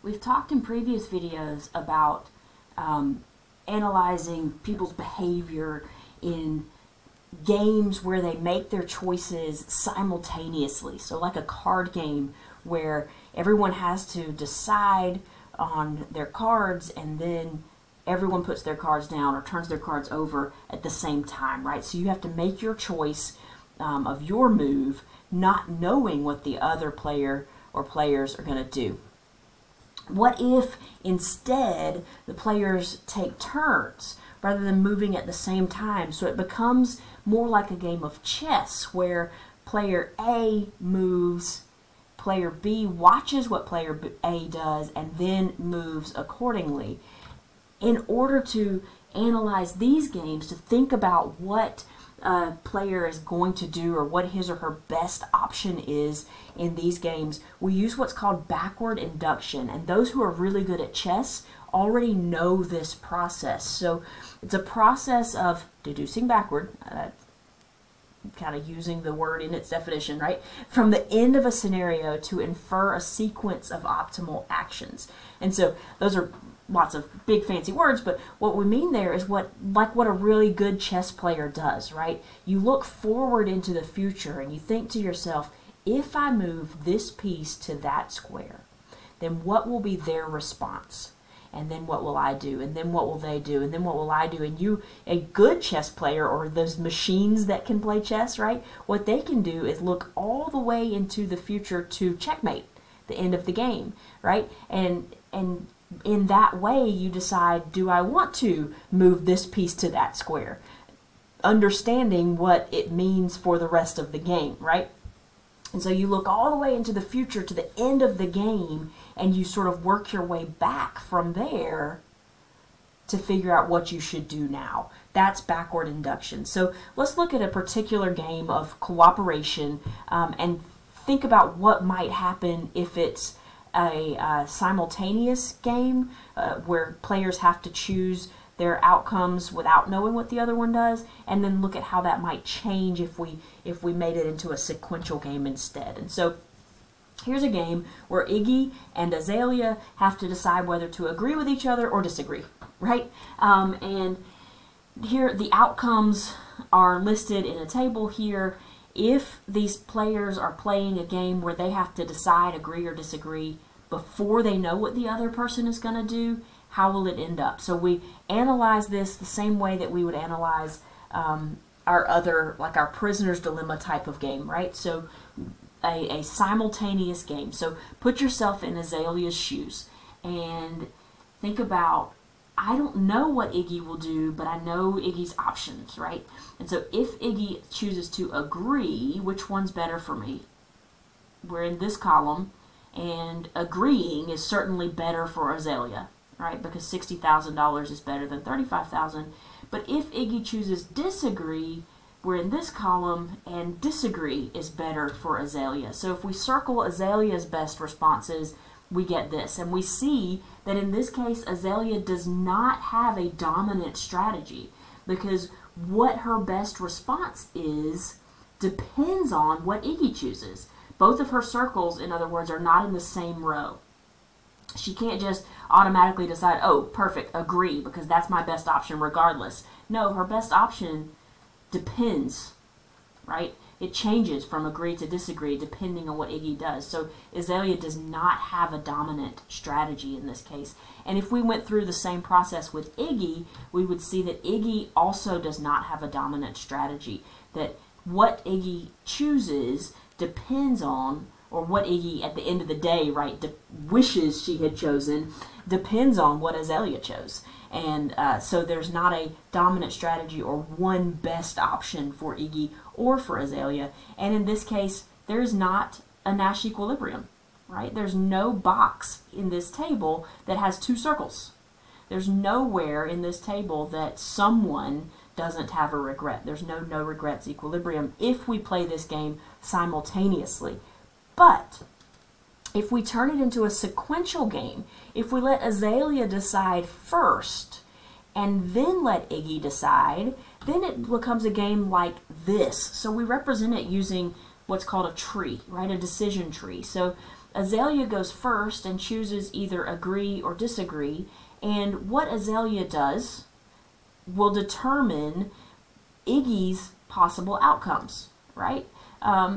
We've talked in previous videos about analyzing people's behavior in games where they make their choices simultaneously. So like a card game where everyone has to decide on their cards and then everyone puts their cards down or turns their cards over at the same time, right? So you have to make your choice of your move not knowing what the other player or players are going to do. What if instead the players take turns rather than moving at the same time? So it becomes more like a game of chess where player A moves, player B watches what player A does, and then moves accordingly. In order to analyze these games, to think about what a player is going to do or what his or her best option is in these games, we use what's called backward induction. And those who are really good at chess already know this process. So it's a process of deducing backward, kind of using the word in its definition, right? From the end of a scenario to infer a sequence of optimal actions. And so those are lots of big fancy words, but what we mean there is what a really good chess player does, right? You look forward into the future and you think to yourself, if I move this piece to that square, then what will be their response? And then what will I do? And then what will they do? And then what will I do? And you, a good chess player, or those machines that can play chess, right? What they can do is look all the way into the future to checkmate, the end of the game, right? And in that way, you decide, do I want to move this piece to that square? Understanding what it means for the rest of the game, right? And so you look all the way into the future to the end of the game, and you sort of work your way back from there to figure out what you should do now. That's backward induction. So let's look at a particular game of cooperation and think about what might happen if it's a simultaneous game where players have to choose their outcomes without knowing what the other one does, and then look at how that might change if we made it into a sequential game instead. And so here's a game where Iggy and Azalea have to decide whether to agree with each other or disagree, right? And here the outcomes are listed in a table here. If these players are playing a game where they have to decide, agree or disagree before they know what the other person is going to do, how will it end up? So we analyze this the same way that we would analyze our other, like our prisoner's dilemma type of game, right? So a simultaneous game. So put yourself in Azalea's shoes and think about, I don't know what Iggy will do, but I know Iggy's options, right? And so if Iggy chooses to agree, which one's better for me? We're in this column, and agreeing is certainly better for Azalea, right? Because $60,000 is better than $35,000. But if Iggy chooses disagree, we're in this column, and disagree is better for Azalea. So if we circle Azalea's best responses, we get this. And we see that in this case, Azalea does not have a dominant strategy, because what her best response is depends on what Iggy chooses. Both of her circles, in other words, are not in the same row. She can't just automatically decide, oh, perfect, agree, because that's my best option regardless. No, her best option depends, right? It changes from agree to disagree depending on what Iggy does. So Azalea does not have a dominant strategy in this case. And if we went through the same process with Iggy, we would see that Iggy also does not have a dominant strategy. That what Iggy chooses depends on, or what Iggy at the end of the day, right, wishes she had chosen, depends on what Azalea chose. And so there's not a dominant strategy or one best option for Iggy or for Azalea. And in this case, there's not a Nash equilibrium, right? There's no box in this table that has two circles. There's nowhere in this table that someone doesn't have a regret. There's no regrets equilibrium if we play this game simultaneously. But if we turn it into a sequential game, if we let Azalea decide first and then let Iggy decide, then it becomes a game like this. So we represent it using what's called a tree, right? A decision tree. So Azalea goes first and chooses either agree or disagree, and what Azalea does will determine Iggy's possible outcomes, right?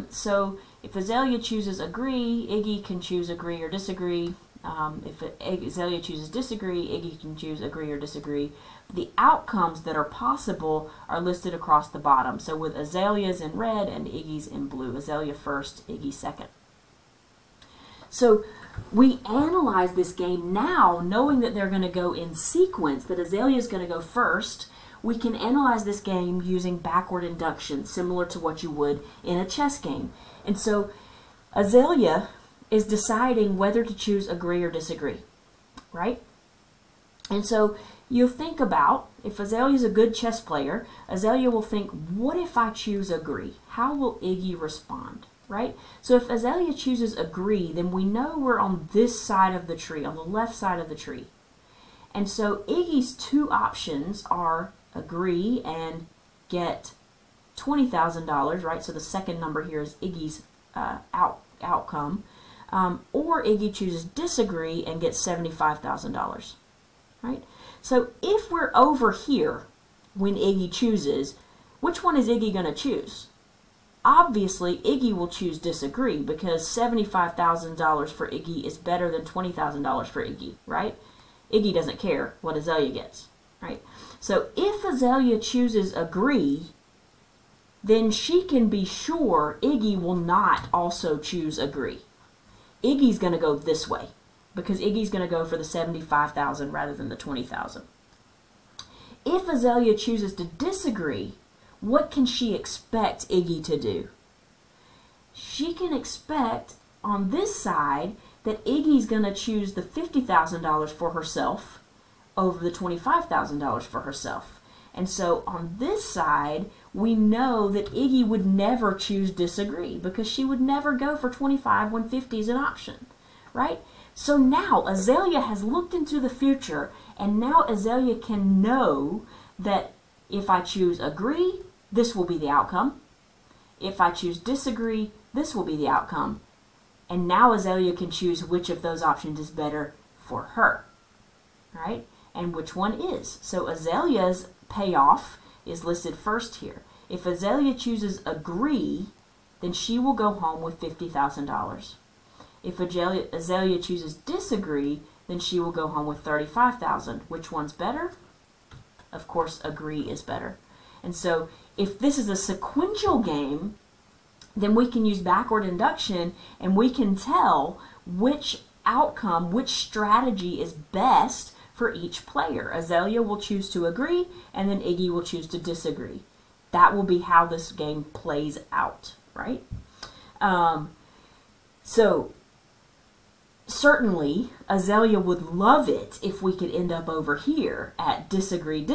So if Azalea chooses agree, Iggy can choose agree or disagree. If Azalea chooses disagree, Iggy can choose agree or disagree. The outcomes that are possible are listed across the bottom. So with Azalea's in red and Iggy's in blue. Azalea first, Iggy second. So we analyze this game now knowing that they're going to go in sequence, that Azalea is going to go first. We can analyze this game using backward induction, similar to what you would in a chess game. And so Azalea is deciding whether to choose agree or disagree, right? And so you'll think about, if Azalea is a good chess player, Azalea will think, what if I choose agree? How will Iggy respond, right? So if Azalea chooses agree, then we know we're on this side of the tree, on the left side of the tree. And so Iggy's two options are agree and get $20,000, right? So the second number here is Iggy's outcome. Or Iggy chooses disagree and gets $75,000, right? So if we're over here when Iggy chooses, which one is Iggy going to choose? Obviously, Iggy will choose disagree because $75,000 for Iggy is better than $20,000 for Iggy, right? Iggy doesn't care what Azalea gets, right? So if Azalea chooses agree, then she can be sure Iggy will not also choose agree. Iggy's going to go this way because Iggy's going to go for the $75,000 rather than the $20,000. If Azalea chooses to disagree, what can she expect Iggy to do? She can expect on this side that Iggy's going to choose the $50,000 for herself over the $25,000 for herself. And so on this side, we know that Iggy would never choose disagree because she would never go for 25 when 50 is an option, right? So now Azalea has looked into the future, and now Azalea can know that if I choose agree, this will be the outcome. If I choose disagree, this will be the outcome. And now Azalea can choose which of those options is better for her, right? And which one is. So Azalea's payoff is listed first here. If Azalea chooses agree, then she will go home with $50,000. If Azalea chooses disagree, then she will go home with $35,000. Which one's better? Of course, agree is better. And so if this is a sequential game, then we can use backward induction and we can tell which outcome, which strategy is best for each player. Azalea will choose to agree, and then Iggy will choose to disagree. That will be how this game plays out, right? So certainly Azalea would love it if we could end up over here at disagree,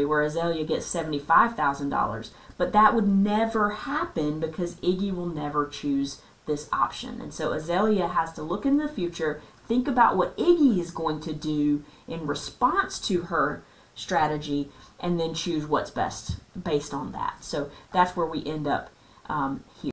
where Azalea gets $75,000. But that would never happen because Iggy will never choose this option. And so Azalea has to look in the future, think about what Iggy is going to do in response to her strategy, and then choose what's best based on that. So that's where we end up here.